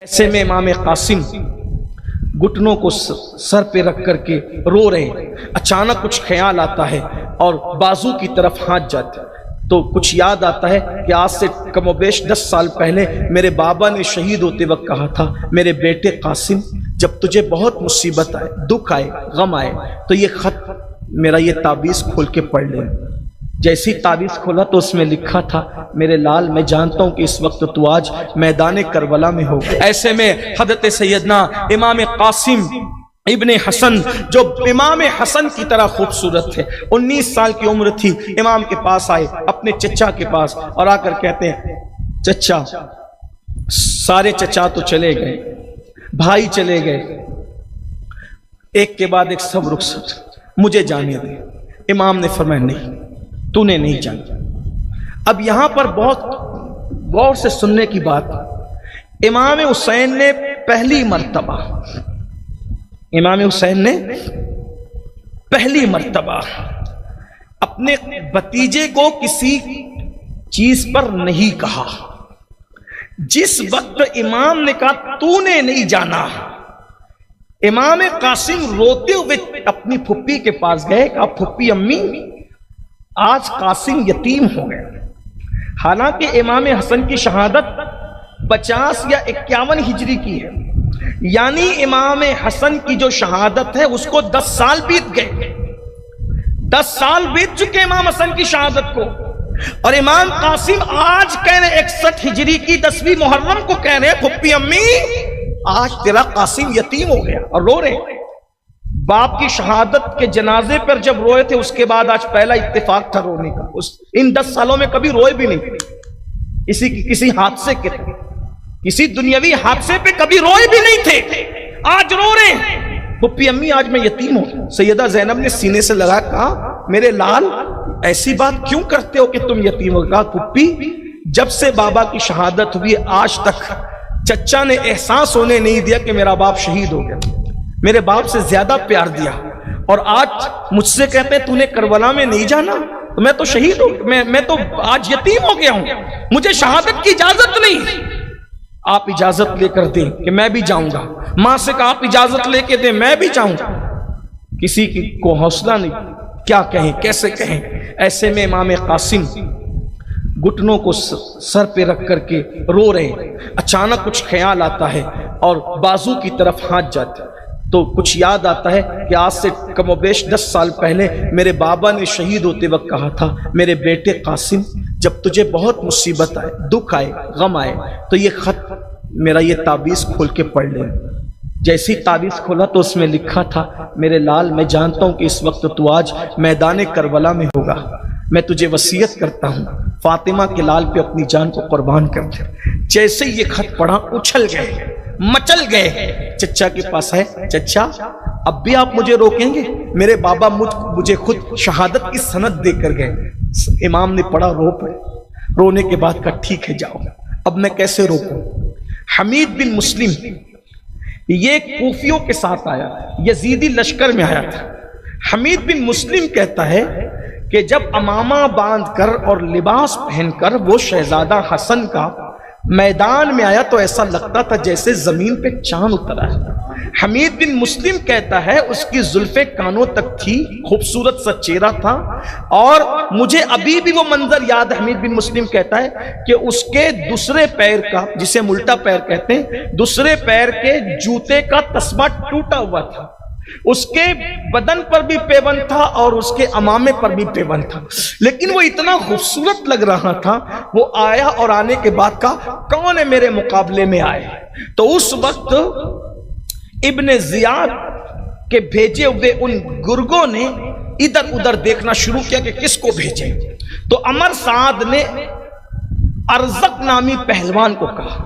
ऐसे में इमाम कासिम घुटनों को सर पे रख करके रो रहे हैं। अचानक कुछ ख्याल आता है और बाजू की तरफ हाथ जाते हैं तो कुछ याद आता है कि आज से कमोबेश 10 साल पहले मेरे बाबा ने शहीद होते वक्त कहा था, मेरे बेटे कासिम जब तुझे बहुत मुसीबत आए, दुख आए, गम आए तो ये खत मेरा ये ताबीज़ खोल के पढ़ ले। जैसी ताबीज़ खोला तो उसमें लिखा था, मेरे लाल मैं जानता हूं कि इस वक्त तू आज मैदान करबला में हो। ऐसे में हज़रत सैयदना इमाम कासिम इब्ने हसन जो इमाम हसन की तरह खूबसूरत थे, 19 साल की उम्र थी, इमाम के पास आए अपने चचा के पास और आकर कहते हैं, चचा सारे चचा तो चले गए, भाई चले गए, एक के बाद एक सब रुखसत, मुझे जाने दे। इमाम ने फरमाया नहीं, तूने नहीं जाना। अब यहां पर बहुत गौर से सुनने की बात, इमाम हुसैन ने पहली मर्तबा अपने भतीजे को किसी चीज पर नहीं कहा। जिस वक्त इमाम ने कहा तूने नहीं जाना, इमाम कासिम रोते हुए अपनी फुप्पी के पास गए, कहा फुप्पी अम्मी आज कासिम यतीम हो गया। हालांकि इमाम हसन की शहादत 50 या 51 हिजरी की है, यानी इमाम हसन की जो शहादत है उसको 10 साल बीत गए, 10 साल बीत चुके इमाम हसन की शहादत को। और इमाम कासिम आज कह रहे 61 हिजरी की 10वीं मुहर्रम को कह रहे फुप्पी अम्मी आज तेरा कासिम यतीम हो गया, और रो रहे। बाप की शहादत के जनाजे पर जब रोए थे उसके बाद आज पहला इत्तेफाक था रोने का। इन 10 सालों में कभी रोए भी नहीं, किसी हादसे के, किसी दुनियावी हादसे पे कभी रोए भी नहीं थे, आज रो रहे हैं। फुप्पी अम्मी आज मैं यतीम हूं। सैयदा जैनब ने सीने से लगा, कहा मेरे लाल ऐसी बात क्यों करते हो कि तुम यतीम हो। कहा फुप्पी जब से बाबा की शहादत हुई आज तक चचा ने एहसास होने नहीं दिया कि मेरा बाप शहीद हो गया, मेरे बाप से ज्यादा प्यार दिया, और आज मुझसे कहते हैं तूने करबला में नहीं जाना, तो मैं तो शहीद हो, मैं तो आज यतीम हो गया हूं, मुझे शहादत की इजाजत नहीं। आप इजाजत लेकर दें कि मैं भी जाऊंगा। मां से कहा आप इजाजत लेके दें, मैं भी जाऊंगा। किसी की को हौसला नहीं, क्या कहें कैसे कहें। ऐसे में इमाम कासिम घुटनों को सर पे रख करके रो रहे हैं। अचानक कुछ ख्याल आता है और बाजू की तरफ हाथ जाते हैं तो कुछ याद आता है कि आज से कमोबेश 10 साल पहले मेरे बाबा ने शहीद होते वक्त कहा था, मेरे बेटे कासिम जब तुझे बहुत मुसीबत आए, दुख आए, गम आए तो ये खत मेरा ये ताबीज़ खोल के पढ़ ले। जैसी ताबीज़ खोला तो उसमें लिखा था, मेरे लाल मैं जानता हूं कि इस वक्त तू आज मैदान करबला में होगा, मैं तुझे वसीयत करता हूं फातिमा के लाल पे अपनी जान को कुर्बान कर दे। जैसे ये खत पढ़ा उछल गए, मचल गए, चचा के पास है, चचा अब भी आप मुझे रोकेंगे? मेरे बाबा मुझे खुद शहादत की सनद देकर गए। इमाम ने पढ़ा, रो पड़े। रोने के बाद कहा ठीक है जाओ, अब मैं कैसे रोकूं। हमीद बिन मुस्लिम ये कूफियों के साथ आया, यजीदी लश्कर में आया था। हमीद बिन मुस्लिम कहता है कि जब अमामा बांधकर और लिबास पहनकर वो शहजादा हसन का मैदान में आया तो ऐसा लगता था जैसे जमीन पे चांद उतरा है। हमीद बिन मुस्लिम कहता है उसकी जुल्फे कानों तक थी, खूबसूरत सा चेहरा था, और मुझे अभी भी वो मंजर याद है। हमीद बिन मुस्लिम कहता है कि उसके दूसरे पैर का, जिसे उल्टा पैर कहते हैं, दूसरे पैर के जूते का तस्मा टूटा हुआ था, उसके बदन पर भी पेवन था और उसके अमामे पर भी पेवन था, लेकिन वो इतना खूबसूरत लग रहा था। वो आया और आने के बाद का कौन है मेरे मुकाबले में आए, तो उस वक्त इब्ने जियाद के भेजे हुए उन गुर्गों ने इधर उधर देखना शुरू किया कि किसको भेजे। तो अमर साद ने अरजक नामी पहलवान को कहा,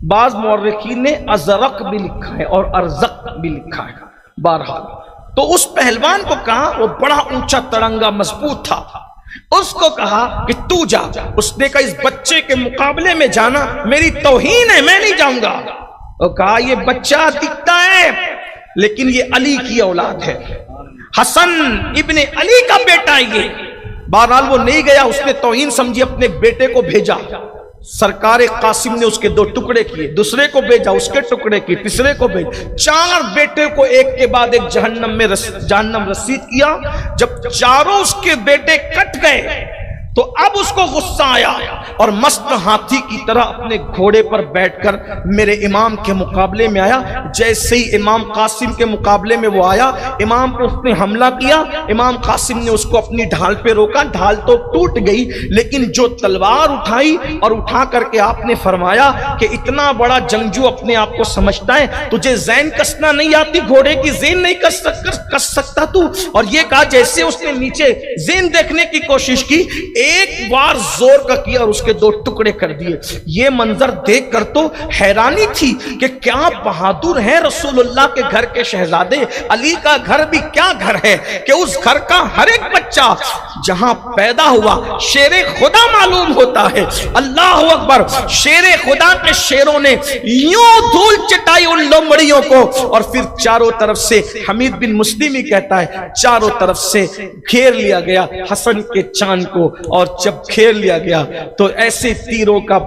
बाज मुअर्रिखीन ने अजरक भी लिखा है और अरजक भी लिखा है, बहरहाल तो उस पहलवान को कहा, वो बड़ा ऊंचा तरंगा मजबूत था, उसको कहा कि तू जा। उसने कहा इस बच्चे के मुकाबले में जाना मेरी तौहीन है, मैं नहीं जाऊंगा। वो कहा ये बच्चा दिखता है लेकिन ये अली की औलाद है, हसन इब्ने अली का बेटा है ये। बहरहाल वो नहीं गया, उसने तौहीन समझी अपने बेटे को भेजा। सरकार कासिम ने उसके 2 टुकड़े किए, दूसरे को भेजा, उसके टुकड़े किए, तीसरे को भेजा, 4 बेटे को एक के बाद एक जहन्नम रसीद किया। जब चारों उसके बेटे कट गए तो अब उसको गुस्सा आया और मस्त हाथी की तरह अपने घोड़े पर बैठकर मेरे इमाम के मुकाबले में आया। जैसे ही इमाम कासिम के मुकाबले में वो आया, इमाम पे उसने हमला किया। इमाम कासिम ने उसको अपनी ढाल पे रोका, ढाल तो टूट गई, लेकिन जो तलवार उठाई और उठा करके आपने फरमाया कि इतना बड़ा जंगजू अपने आप को समझता है, तुझे जैन कसना नहीं आती, घोड़े की जेन नहीं कस सकता तू। और ये कहा, जैसे उसने नीचे जेन देखने की कोशिश की, एक बार जोर का किया और उसके 2 टुकड़े कर दिए। ये मंजर देखकर तो हैरानी थी कि क्या बहादुर है रसूलुल्लाह के घर के शहजादे। अली का घर भी क्या घर है कि उस घर का हर एक बच्चा जहां पैदा हुआ शेरे खुदा मालूम होता है। अल्लाह अकबर। शेरे खुदा के शेरों ने यूं धूल चटाई उन लोमड़ियों को और फिर चारों तरफ से, हमीद बिन मुस्लिम ही कहता है, चारों तरफ से घेर लिया गया हसन के चांद को। और जब घेर लिया गया तो ऐसे तीरों का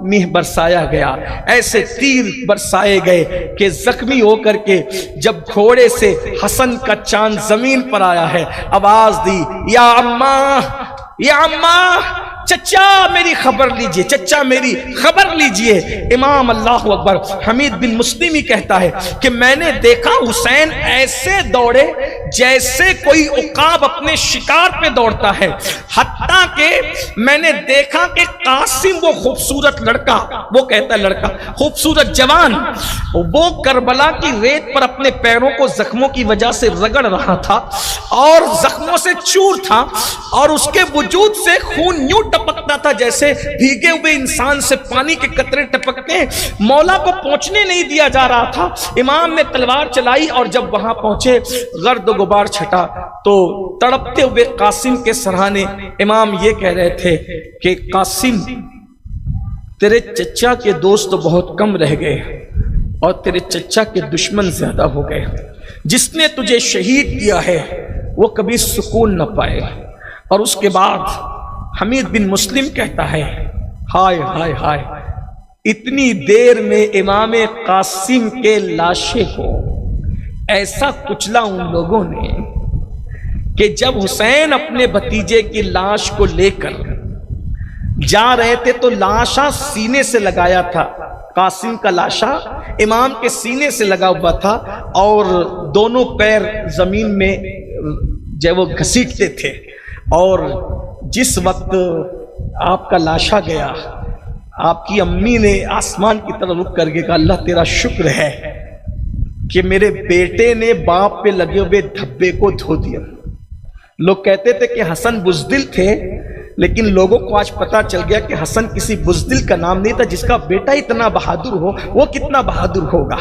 मीह बरसाया गया, ऐसे तीर बरसाए गए कि जख्मी होकर के जब घोड़े से हसन का चांद जमीन पर आया है, आवाज दी, या अम्मा, या अम्मा, चचा मेरी खबर लीजिए, चचा मेरी खबर लीजिए। इमाम अल्लाह अकबर हमीद बिन मुस्लिम ही कहता है कि मैंने देखा हुसैन ऐसे दौड़े जैसे कोई उकाब अपने शिकार पे दौड़ता है। हत्ता के मैंने देखा कि कासिम, वो खूबसूरत लड़का, वो कहता है लड़का, खूबसूरत जवान, वो करबला की रेत पर अपने पैरों को जख्मों की वजह से रगड़ रहा था और जख्मों से चूर था और उसके वजूद से खून यूं टपकता था जैसे भीगे हुए इंसान से पानी के कतरे टपकते हैं। मौला को पहुंचने नहीं दिया जा रहा था। इमाम ने तलवार चलाई और जब वहां पहुंचे, गर्द गुबार छटा तो तड़पते हुए कासिम के सराहने इमाम ये कह रहे थे कि कासिम, तेरे चचा के दोस्त बहुत कम रह गए और तेरे चचा के दुश्मन ज्यादा हो गए। जिसने तुझे शहीद किया है वो कभी सुकून न पाए। और उसके बाद हमीद बिन मुस्लिम कहता है, हाय हाय हाय, इतनी देर में इमाम कासिम के लाशे को ऐसा कुचला उन लोगों ने कि जब हुसैन अपने भतीजे की लाश को लेकर जा रहे थे तो लाशा सीने से लगाया था। कासिम का लाशा इमाम के सीने से लगा हुआ था और दोनों पैर जमीन में जब वो घसीटते थे। और जिस वक्त आपका लाशा गया, आपकी अम्मी ने आसमान की तरफ रुक करके कहा, अल्लाह तेरा शुक्र है कि मेरे बेटे ने बाप पे लगे हुए धब्बे को धो दिया। लोग कहते थे कि हसन बुज़दिल थे, लेकिन लोगों को आज पता चल गया कि हसन किसी बुज़दिल का नाम नहीं था। जिसका बेटा इतना बहादुर हो वो कितना बहादुर होगा।